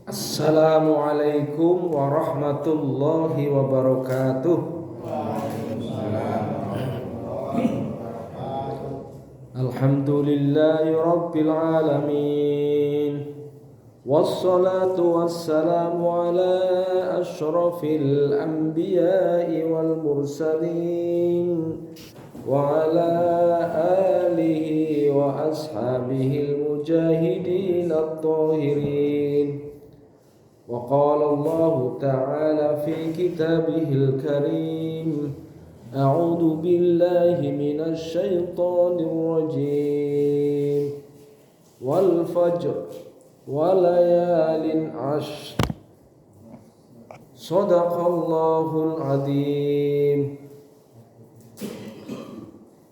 Assalamualaikum warahmatullahi wabarakatuh. Alhamdulillahi rabbil alamin. Wassalatu wassalamu ala asyrafil anbiya'i wal mursalin wa ala alihi wa ashabihil mujahidin at-tahirin. وقال الله تعالى في كتابه الكريم أعوذ بالله من الشيطان الرجيم والفجر وليال عشر صدق الله العظيم.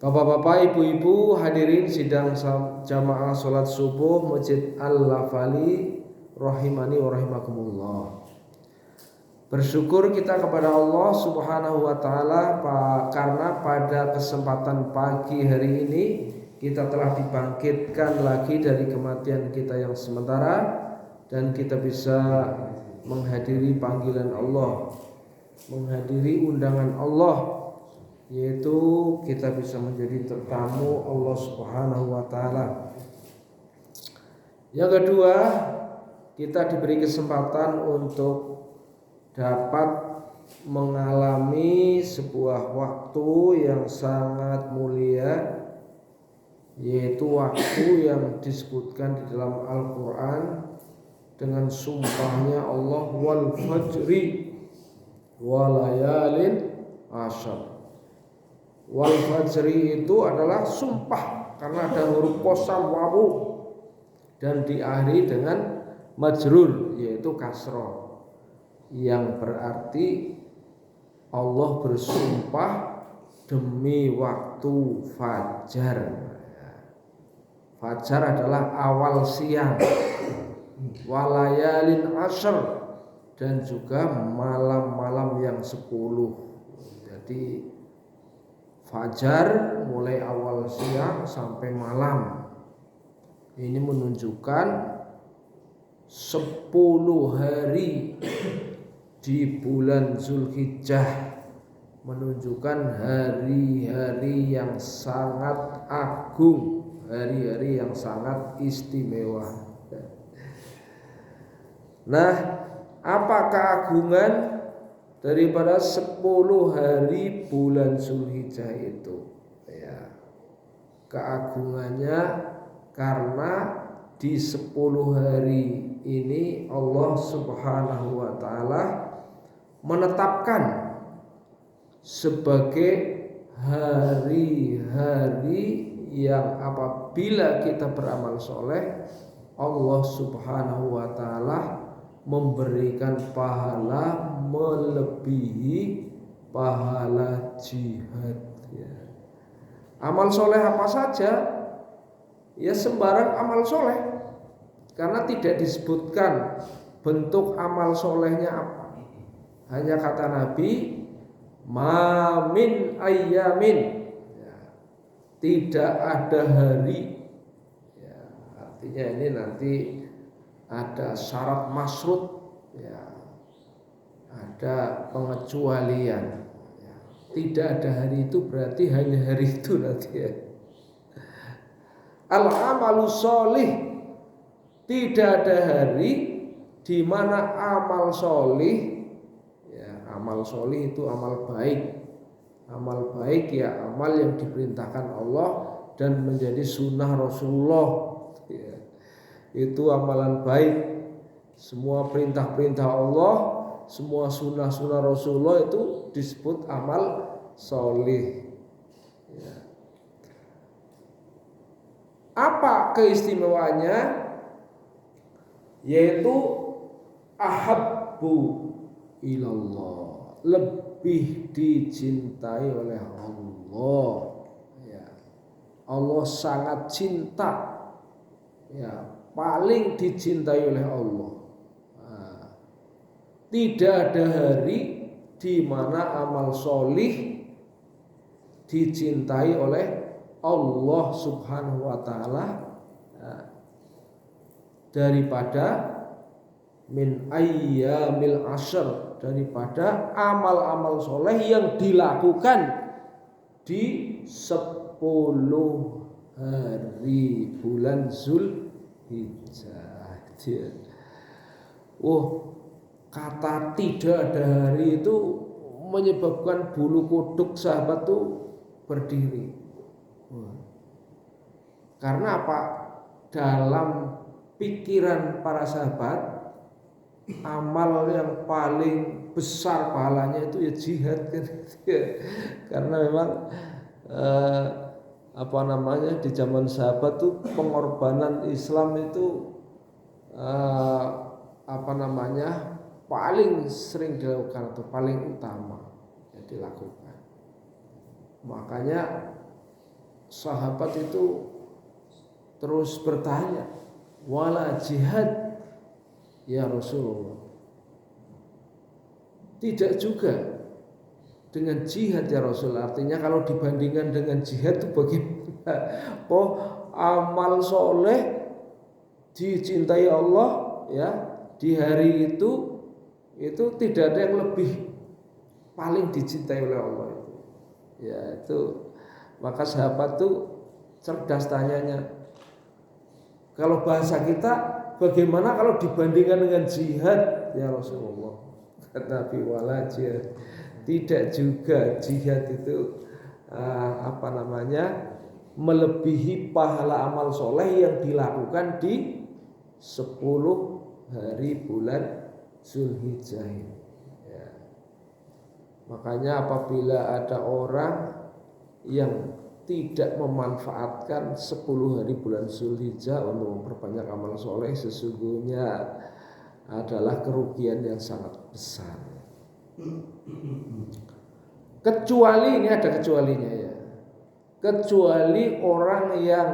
Bapak-bapak, ibu-ibu hadirin sidang jamaah salat subuh Masjid Al-Lafali rahimani wa rahimakumullah. Bersyukur kita kepada Allah Subhanahu wa taala karena pada kesempatan pagi hari ini kita telah dibangkitkan lagi dari kematian kita yang sementara dan kita bisa menghadiri panggilan Allah, menghadiri undangan Allah, yaitu kita bisa menjadi tetamu Allah Subhanahu wa taala. Yang kedua, kita diberi kesempatan untuk dapat mengalami sebuah waktu yang sangat mulia, yaitu waktu yang disebutkan di dalam Al-Quran dengan sumpahnya Allah, wal fajri walayalin ashar. Wal fajri itu adalah sumpah karena ada huruf qasam wawu dan diakhiri dengan majrur yaitu kasroh, yang berarti Allah bersumpah demi waktu fajar. Fajar adalah awal siang, walayalin ashr, dan juga malam-malam yang 10. Jadi fajar mulai awal siang sampai malam. Ini menunjukkan 10 hari di bulan Zulhijjah, menunjukkan hari-hari yang sangat agung, hari-hari yang sangat istimewa. Nah, apa keagungan daripada 10 hari bulan Zulhijjah itu? Ya, keagungannya karena di 10 hari ini Allah Subhanahu wa taala menetapkan sebagai hari-hari yang apabila kita beramal soleh, Allah Subhanahu wa taala memberikan pahala melebihi pahala jihad. Amal soleh apa saja? Ya sembarang amal soleh, karena tidak disebutkan bentuk amal solehnya apa. Hanya kata Nabi, ma min ayyamin, tidak ada hari. Ya, artinya ini nanti ada syarat masrut, ya, ada pengecualian. Ya, tidak ada hari itu berarti hanya hari itu nanti ya. Al-amalu sholih, tidak ada hari di mana amal sholih, ya, amal sholih itu amal baik. Amal baik ya amal yang diperintahkan Allah dan menjadi sunnah Rasulullah, ya, itu amalan baik. Semua perintah-perintah Allah, semua sunnah-sunnah Rasulullah itu disebut amal sholih, ya. Apa keistimewaannya? Yaitu ahabbu ilallah, lebih dicintai oleh Allah, ya. Allah sangat cinta, ya, paling dicintai oleh Allah. Nah, tidak ada hari di mana amal solih dicintai oleh Allah Subhanahu wa taala daripada min ayyamil ashr, daripada amal-amal soleh yang dilakukan di 10 hari bulan Zulhijjah. Kata tidak ada hari itu menyebabkan bulu kuduk sahabat tuh berdiri. Karena apa? Dalam pikiran para sahabat, amal yang paling besar pahalanya itu ya jihad kan. Karena memang di zaman sahabat tuh pengorbanan Islam itu paling sering dilakukan atau paling utama yang dilakukan. Makanya sahabat itu terus bertanya, wala jihad ya Rasulullah? Tidak juga dengan jihad ya Rasul. Artinya kalau dibandingkan dengan jihad itu bagaimana? Amal soleh dicintai Allah ya di hari itu tidak ada yang lebih paling dicintai oleh Allah itu. Ya itu, maka sahabat tuh cerdas tanyanya. Kalau bahasa kita, bagaimana kalau dibandingkan dengan jihad ya Rasulullah? Kata Nabi, wala jihad. Tidak juga jihad itu melebihi pahala amal soleh yang dilakukan di 10 hari bulan Zulhijjah ini. Ya. Makanya apabila ada orang yang tidak memanfaatkan 10 hari bulan Zulhijjah untuk memperbanyak amal soleh, sesungguhnya adalah kerugian yang sangat besar. Kecuali, ini ada kecualinya ya, kecuali orang yang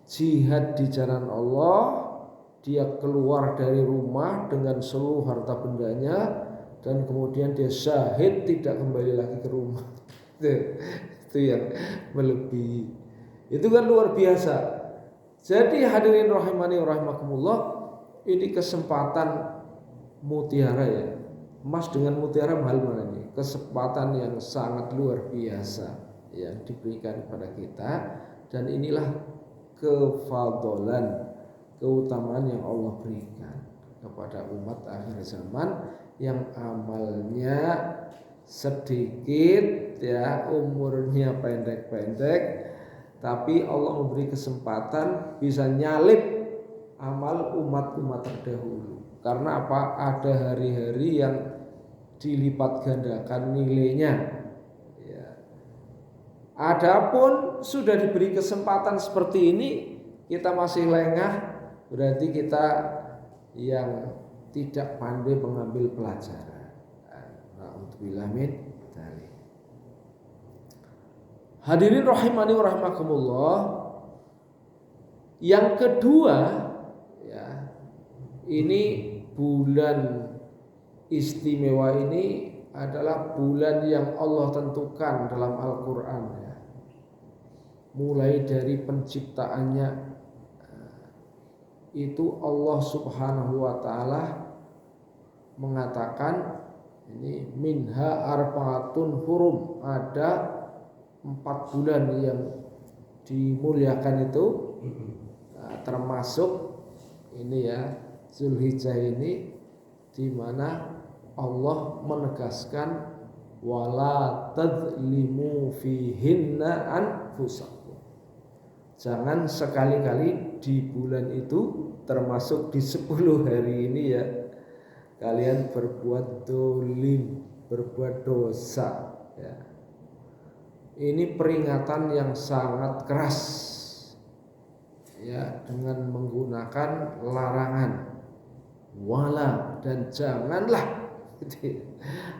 jihad di jalan Allah, dia keluar dari rumah dengan seluruh harta bendanya dan kemudian dia syahid tidak kembali lagi ke rumah. Itu yang melebihi. Itu kan luar biasa. Jadi hadirin rahimani rahimakumullah, ini kesempatan mutiara ya. Emas dengan mutiara mahal mana ini? Kesempatan yang sangat luar biasa yang diberikan kepada kita, dan inilah kefadolan, keutamaan yang Allah berikan kepada umat akhir zaman yang amalnya sedikit ya, umurnya pendek-pendek, tapi Allah memberi kesempatan bisa nyalip amal umat-umat terdahulu. Karena apa? Ada hari-hari yang dilipat gandakan nilainya ya. Adapun sudah diberi kesempatan seperti ini, kita masih lengah, berarti kita yang tidak pandai mengambil pelajaran. Na'udzubillah min dzalik. Hadirin rahimani wa rahimakumullah. Yang kedua ya, ini bulan istimewa ini adalah bulan yang Allah tentukan dalam Al-Quran ya. Mulai dari penciptaannya itu Allah subhanahu wa ta'ala mengatakan ini minha arba'atun hurum, ada 4 bulan yang dimuliakan itu, termasuk ini ya Zulhijjah ini, di mana Allah menegaskan wala tadzlimu fihinna anfusakum. Jangan sekali-kali di bulan itu, termasuk di 10 hari ini ya, kalian berbuat dolim, berbuat dosa ya. Ini peringatan yang sangat keras ya, dengan menggunakan larangan wala dan janganlah.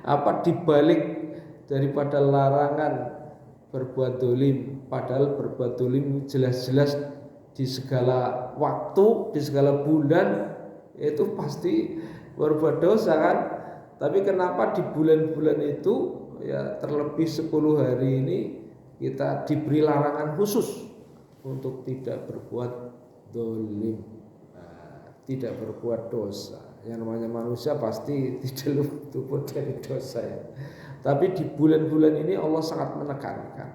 Apa dibalik daripada larangan berbuat dolim, padahal berbuat dolim jelas-jelas di segala waktu, di segala bulan itu pasti berbuat dosa kan. Tapi kenapa di bulan-bulan itu ya, terlebih 10 hari ini kita diberi larangan khusus untuk tidak berbuat dolim. tidak berbuat dosa. Yang namanya manusia pasti tidak luput dari dosa ya. Tapi di bulan-bulan ini Allah sangat menekankan.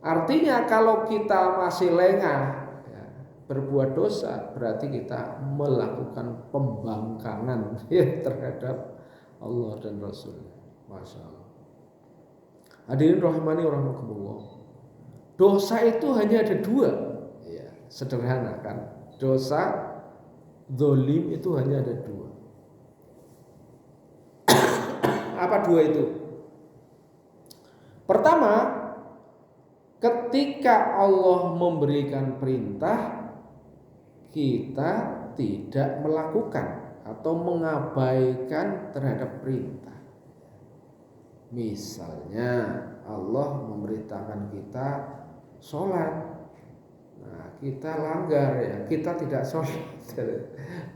Artinya kalau kita masih lengah ya, berbuat dosa, berarti kita melakukan pembangkangan ya, terhadap Allah dan Rasul. Masya Allah. Hadirin rahimani rahimakumullah. Dosa itu hanya ada dua ya, sederhana kan. Dosa zalim itu hanya ada dua. Apa dua itu? Pertama, ketika Allah memberikan perintah, kita tidak melakukan atau mengabaikan terhadap perintah. Misalnya Allah memerintahkan kita sholat, nah kita langgar ya, kita tidak sholat,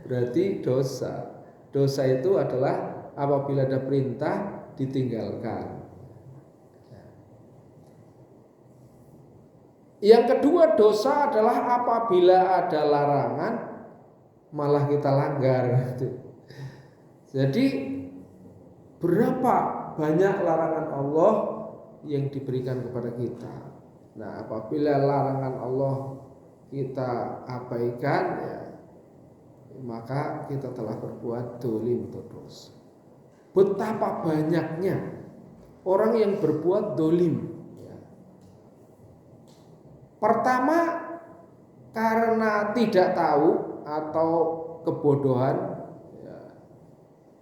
berarti dosa. Dosa itu adalah apabila ada perintah ditinggalkan. Yang kedua, dosa adalah apabila ada larangan malah kita langgar. Jadi berapa banyak larangan Allah yang diberikan kepada kita. Nah, apabila larangan Allah kita abaikan ya, maka kita telah berbuat dolim atau dosa. Betapa banyaknya orang yang berbuat dolim ya. Pertama, karena tidak tahu atau kebodohan,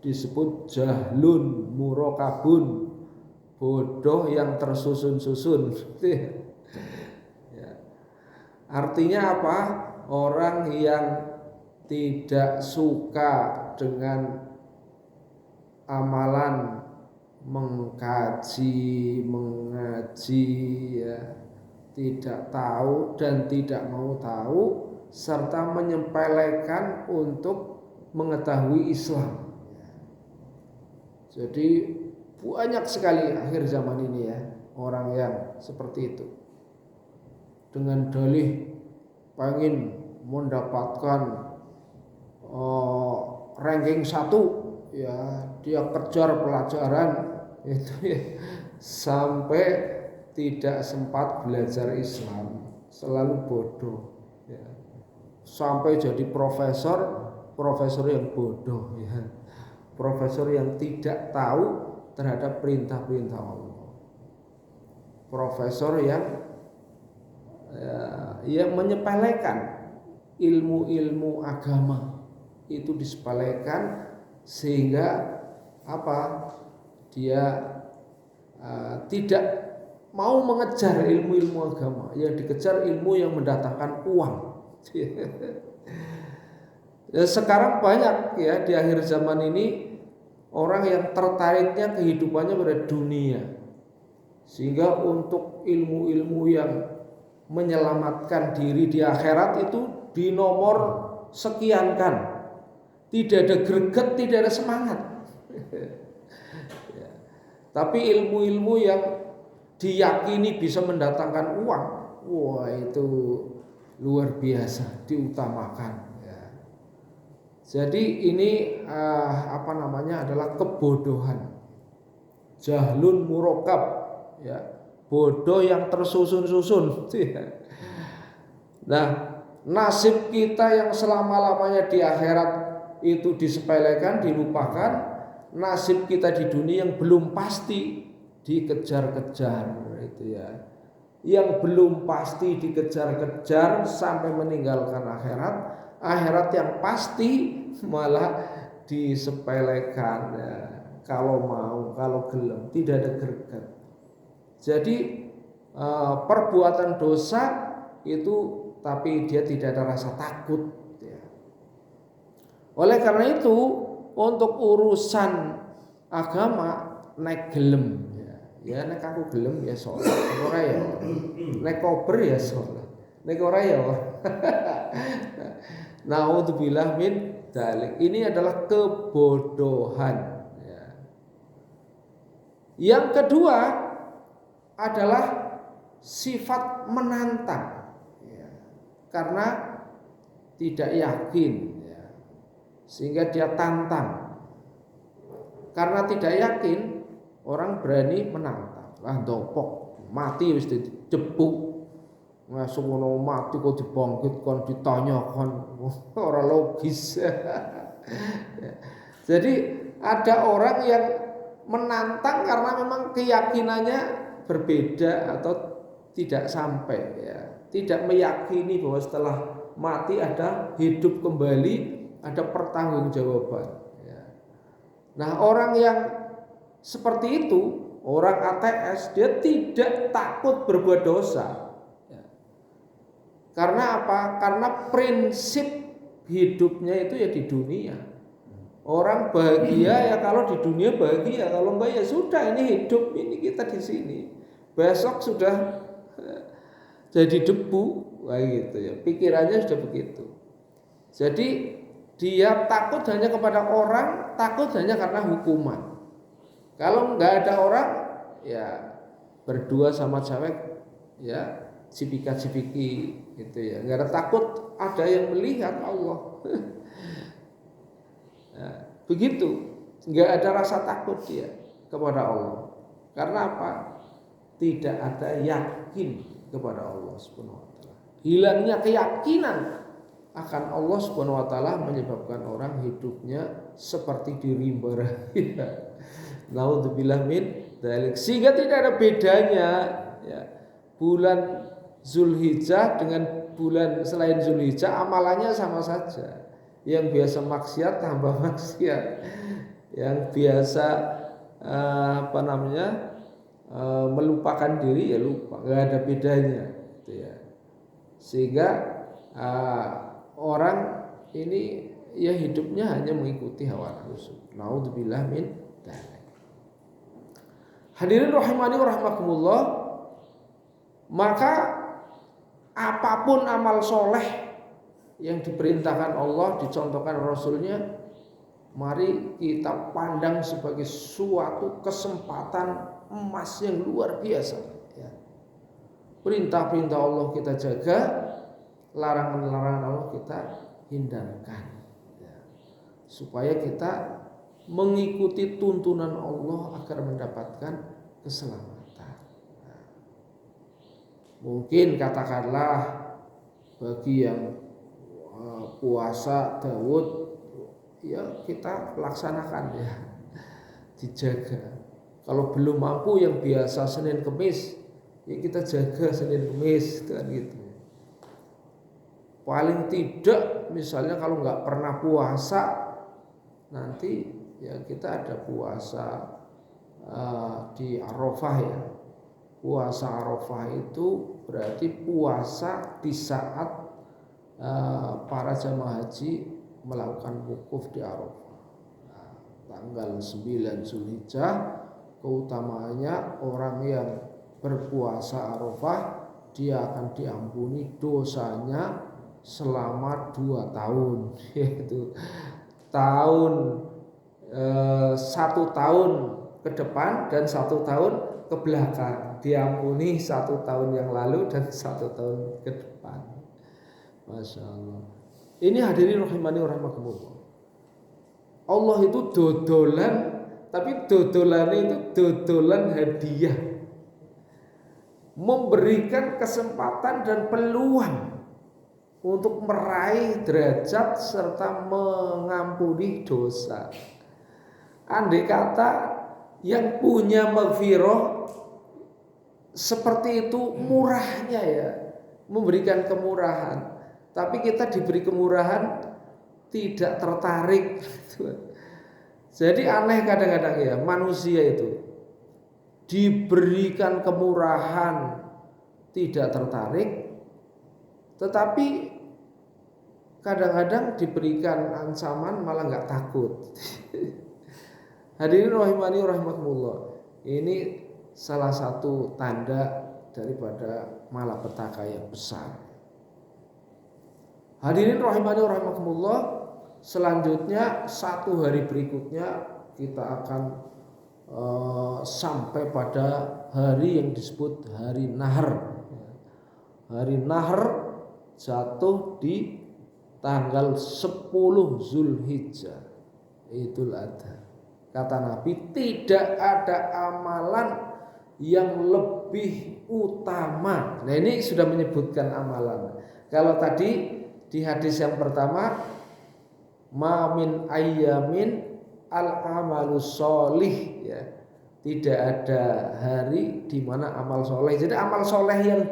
disebut jahlun murokabun, bodoh yang tersusun-susun. Ya. Artinya apa? Orang yang tidak suka dengan amalan mengkaji, mengaji, ya, tidak tahu dan tidak mau tahu, serta menyepelekan untuk mengetahui Islam. Jadi banyak sekali akhir zaman ini ya orang yang seperti itu, dengan dalih pengen mendapatkan ranking 1 ya, dia kejar pelajaran itu ya, sampai tidak sempat belajar Islam, selalu bodoh ya. Sampai jadi profesor yang bodoh ya. Profesor yang tidak tahu terhadap perintah-perintah Allah. Profesor yang menyepelekan ilmu-ilmu agama, itu disepelekan sehingga apa? Dia tidak mau mengejar ilmu-ilmu agama, yang dikejar ilmu yang mendatangkan uang. Ya, sekarang banyak ya di akhir zaman ini orang yang tertariknya kehidupannya pada dunia, sehingga untuk ilmu-ilmu yang menyelamatkan diri di akhirat itu dinomor sekiankan, tidak ada greget, tidak ada semangat. Ya. Tapi ilmu-ilmu yang diyakini bisa mendatangkan uang, wah itu luar biasa diutamakan. Jadi ini adalah kebodohan, jahlun murokab ya, bodoh yang tersusun-susun. Nah, nasib kita yang selama-lamanya di akhirat itu disepelekan, dilupakan. Nasib kita di dunia yang belum pasti dikejar-kejar itu ya, yang belum pasti dikejar-kejar sampai meninggalkan akhirat. Akhirat yang pasti malah disepelekan ya. Kalau mau, kalau gelem, tidak ada greget. Jadi perbuatan dosa itu, tapi dia tidak ada rasa takut ya. Oleh karena itu, untuk urusan agama naik gelem ya, nek aku gelem ya sholat, nek ora ya nek kober ya sholat, nek ora ya naudzubillah min dzalik. Ini adalah kebodohan ya. Yang kedua adalah sifat menantang ya. Karena tidak yakin, ya. Sehingga dia tantang. Karena tidak yakin, orang berani menantang. Lah ndopok, mati wis dijebuk. Langsung ngono mati kok dibangkitkan, ditanyakan, ora logis. Jadi ada orang yang menantang karena memang keyakinannya berbeda atau tidak sampai, ya. Tidak meyakini bahwa setelah mati ada hidup kembali, ada pertanggungjawaban, ya. Nah, orang yang seperti itu, orang ATS, dia tidak takut berbuat dosa. Ya. Karena apa? Karena prinsip hidupnya itu ya di dunia. Orang bahagia ya kalau di dunia bahagia, kalau enggak ya sudah, ini hidup, ini kita di sini. Besok sudah jadi debu, kayak gitu ya. Pikirannya sudah begitu. Jadi dia takut hanya kepada orang, takut hanya karena hukuman. Kalau nggak ada orang, ya berdua sama cewek, ya cipika-cipiki gitu ya. Nggak ada takut, ada yang melihat Allah. Nah, begitu, nggak ada rasa takut dia kepada Allah. Karena apa? Tidak ada yakin kepada Allah Subhanahu wa taala. Hilangnya keyakinan akan Allah Subhanahu wa taala menyebabkan orang hidupnya seperti di rimba raya. Naudzubillah min dzalik. Sehingga tidak ada bedanya, ya. Bulan Zulhijjah dengan bulan selain Zulhijjah amalannya sama saja. Yang biasa maksiat tambah maksiat, yang biasa melupakan diri ya lupa, nggak ada bedanya, gitu ya. Sehingga orang ini ya hidupnya hanya mengikuti hawa nafsu. Naudzubillah min dzalik. Hadirin rahimani wa rahimakumullah, maka apapun amal soleh yang diperintahkan Allah, dicontohkan Rasulnya, mari kita pandang sebagai suatu kesempatan emas yang luar biasa, ya. Perintah-perintah Allah kita jaga, larangan-larangan Allah kita hindarkan, ya. Supaya kita mengikuti tuntunan Allah agar mendapatkan keselamatan. Nah, mungkin katakanlah bagi yang puasa Daud, ya kita laksanakan, ya, dijaga. Kalau belum mampu yang biasa Senin Kemis, ya kita jaga Senin Kemis, kan gitu. Paling tidak misalnya kalau nggak pernah puasa, nanti ya kita ada puasa di Arafah, ya. Puasa Arafah itu berarti puasa di saat para jamaah haji melakukan wukuf di Arafah. Nah, tanggal 9 Zulhijjah, keutamaannya orang yang berpuasa Arafah, dia akan diampuni dosanya selama 2 tahun, yaitu satu tahun ke depan dan 1 tahun ke belakang, diampuni 1 tahun yang lalu dan 1 tahun ke depan. Masya Allah. Ini hadirin rahimani wa rahimakumullah. Allah itu dodolan, tapi dodolannya itu dodolan hadiah, memberikan kesempatan dan peluang untuk meraih derajat serta mengampuni dosa. Andai kata yang punya maghfirah seperti itu murahnya, ya, memberikan kemurahan. Tapi kita diberi kemurahan tidak tertarik. Jadi aneh kadang-kadang, ya, manusia itu diberikan kemurahan tidak tertarik, tetapi kadang-kadang diberikan ancaman malah nggak takut. Hadirin rahimani rahimakumullah, ini salah satu tanda daripada malapetaka yang besar. Hadirin rahimani rahimakumullah, selanjutnya 1 hari berikutnya kita akan sampai pada hari yang disebut hari Nahar. Hari Nahar jatuh di tanggal 10 Zulhijjah, Idul Adha. Kata Nabi, tidak ada amalan yang lebih utama. Nah, ini sudah menyebutkan amalan. Kalau tadi di hadis yang pertama, ma min ayyamin al-amalu sholih, ya. Tidak ada hari di mana amal soleh. Jadi amal soleh yang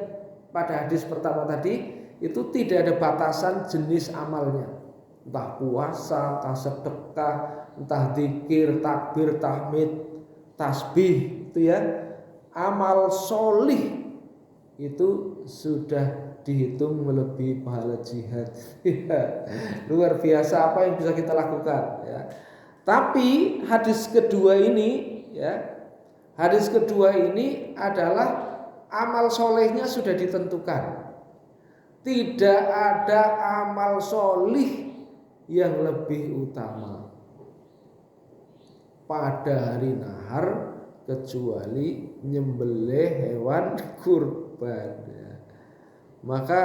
pada hadis pertama tadi itu tidak ada batasan jenis amalnya. Entah puasa, entah sedekah, entah zikir, takbir, tahmid, tasbih, itu ya. Amal solih itu sudah dihitung melebihi pahala jihad. Luar biasa apa yang bisa kita lakukan, ya. Tapi hadis kedua ini, ya, hadis kedua ini adalah amal solehnya sudah ditentukan. Tidak ada amal solih yang lebih utama pada hari nahar kecuali nyembelih hewan kurban, ya. Maka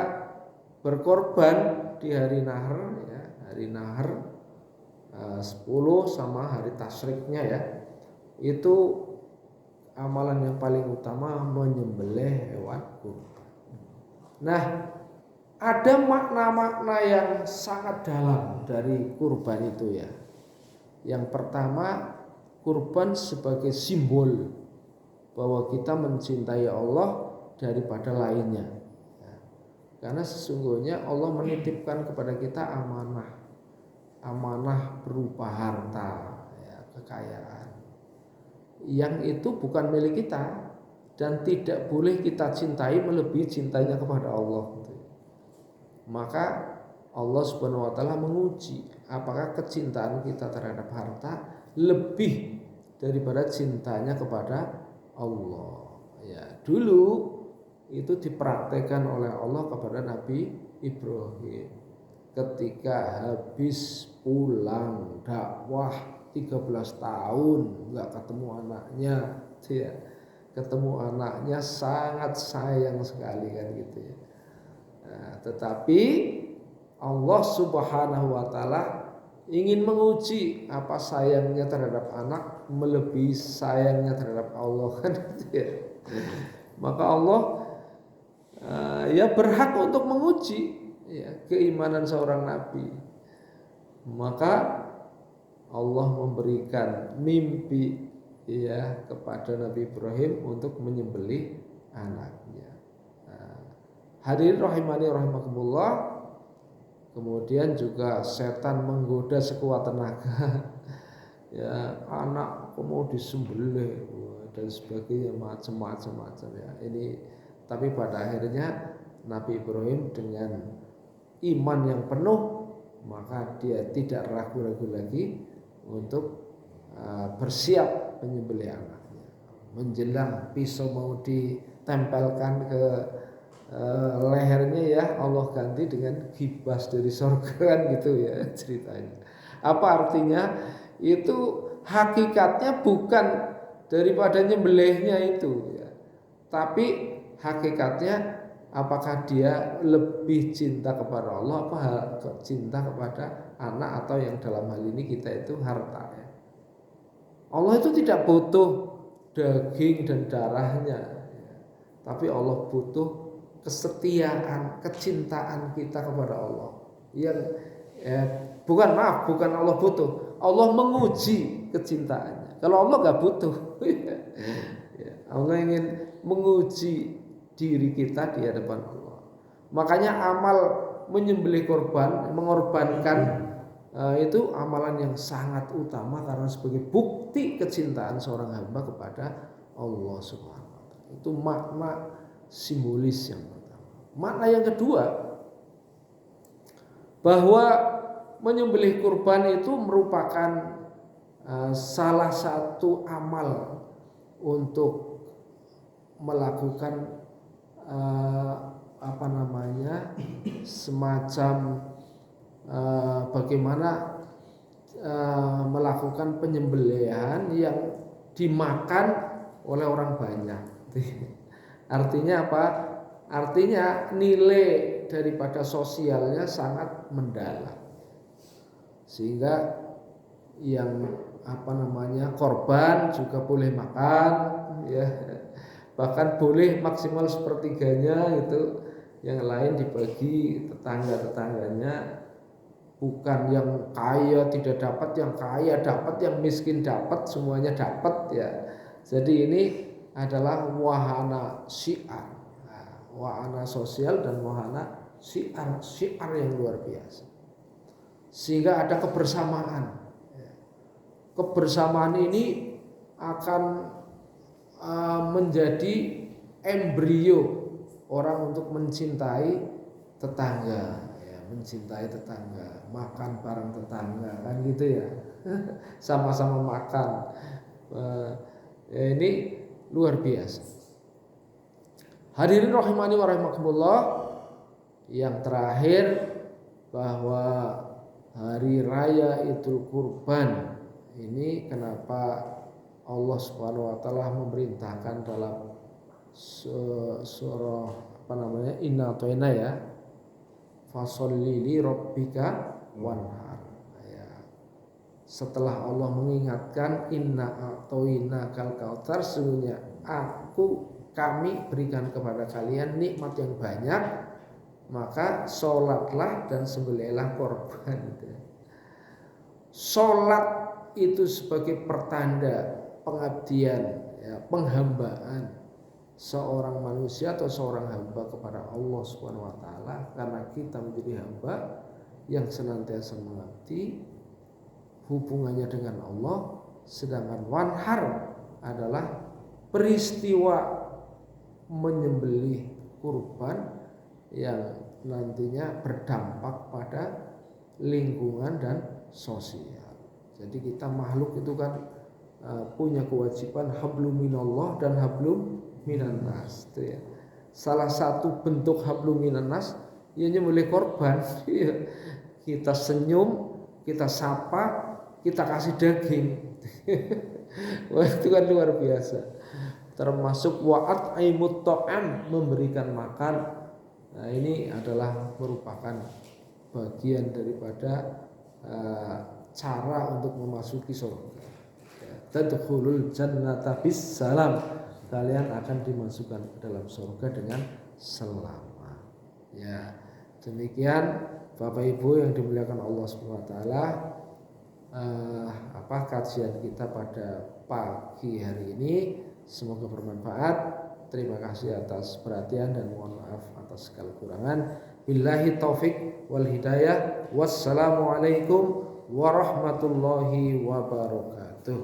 berkorban di hari nahar, ya, hari nahar 10 sama hari tasyriknya, ya, itu amalan yang paling utama menyembelih hewan kurban. Nah, ada makna-makna yang sangat dalam dari kurban itu, ya. Yang pertama, kurban sebagai simbol bahwa kita mencintai Allah daripada lainnya, ya. Karena sesungguhnya Allah menitipkan kepada kita amanah berupa harta, ya, kekayaan yang itu bukan milik kita dan tidak boleh kita cintai melebihi cintanya kepada Allah. Maka Allah Subhanahu wa taala menguji apakah kecintaan kita terhadap harta lebih daripada cintanya kepada Allah. Ya, dulu itu dipraktekkan oleh Allah kepada Nabi Ibrahim ketika habis pulang dakwah 13 tahun nggak ketemu anaknya, ya. Ketemu anaknya sangat sayang sekali, kan, gitu, ya. Nah, tetapi Allah Subhanahu wa taala ingin menguji apa sayangnya terhadap anak melebihi sayangnya terhadap Allah, kan, gitu, ya. Maka Allah ya berhak untuk menguji, ya, keimanan seorang nabi. Maka Allah memberikan mimpi, ya, kepada Nabi Ibrahim untuk menyembelih anaknya. Hadirin rahimani rahimakumullah. Kemudian juga setan menggoda sekuat tenaga. Ya, anak mau disembelih dan sebagainya, macam-macam, ya. Ini tapi pada akhirnya Nabi Ibrahim dengan iman yang penuh, maka dia tidak ragu-ragu lagi untuk bersiap menyembelih anaknya. Menjelang pisau mau ditempelkan ke lehernya, ya, Allah ganti dengan gibas dari surga, kan, gitu, ya, ceritanya. Apa artinya? Itu hakikatnya bukan daripada nyembelihnya itu, ya, tapi hakikatnya apakah dia lebih cinta kepada Allah apa cinta kepada anak, atau yang dalam hal ini kita itu harta, ya. Allah itu tidak butuh daging dan darahnya, ya. Tapi Allah butuh kesetiaan, kecintaan kita kepada Allah. Yang bukan Allah butuh, Allah menguji kecintaannya. Kalau Allah nggak butuh, ya, Allah ingin menguji diri kita di hadapan Allah. Makanya amal menyembelih korban, mengorbankan, itu amalan yang sangat utama karena sebagai bukti kecintaan seorang hamba kepada Allah Subhanahu wa taala. Itu makna simbolis yang pertama. Makna yang kedua, bahwa menyembelih kurban itu merupakan salah satu amal untuk melakukan semacam bagaimana melakukan penyembelihan yang dimakan oleh orang banyak. Artinya apa? Artinya nilai daripada sosialnya sangat mendalam. Sehingga yang korban juga boleh makan, ya, bahkan boleh maksimal sepertiganya itu, yang lain dibagi tetangga-tetangganya, bukan yang kaya tidak dapat, yang kaya dapat, yang miskin dapat, semuanya dapat, ya. Jadi ini adalah wahana syiar, wahana sosial dan wahana syiar yang luar biasa, sehingga ada kebersamaan. Kebersamaan ini akan menjadi embrio orang untuk mencintai tetangga, ya, mencintai tetangga, makan bareng tetangga, kan gitu ya. Sama-sama makan. Ya, ini luar biasa. Hadirin rahimani wa rahimakumullah, yang terakhir bahwa hari raya Idul Kurban ini kenapa Allah Subhanahu wa taala memerintahkan dalam surah Inna A'tayna, ya, fasholli li rabbika wanhar, ya. Setelah Allah mengingatkan Inna A'tayna kal kautsar, sesungguhnya kami berikan kepada kalian nikmat yang banyak, maka sholatlah dan sembelihlah korban. Sholat itu sebagai pertanda pengabdian, ya, penghambaan seorang manusia atau seorang hamba kepada Allah Subhanahu wa taala, karena kita menjadi hamba yang senantiasa mengabdi hubungannya dengan Allah. Sedangkan wanhar adalah peristiwa menyembelih kurban yang nantinya berdampak pada lingkungan dan sosial. Jadi kita makhluk itu kan punya kewajiban hablum minallah dan hablum minan nas, itu ya. Salah satu bentuk hablum minan nas ya nyembelih korban. Kita senyum, kita sapa, kita kasih daging. Wah, itu kan luar biasa. Termasuk wa'at aimut ta'am, memberikan makan. Nah, ini adalah merupakan bagian daripada cara untuk memasuki surga. Tadkhulul jannata bis salam, kalian akan dimasukkan ke dalam surga dengan selamat. Ya, demikian Bapak Ibu yang dimuliakan Allah Subhanahu wa taala, kajian kita pada pagi hari ini. Semoga bermanfaat. Terima kasih atas perhatian dan mohon maaf atas segala kekurangan. Billahi taufik wal hidayah. Wassalamualaikum warahmatullahi wabarakatuh.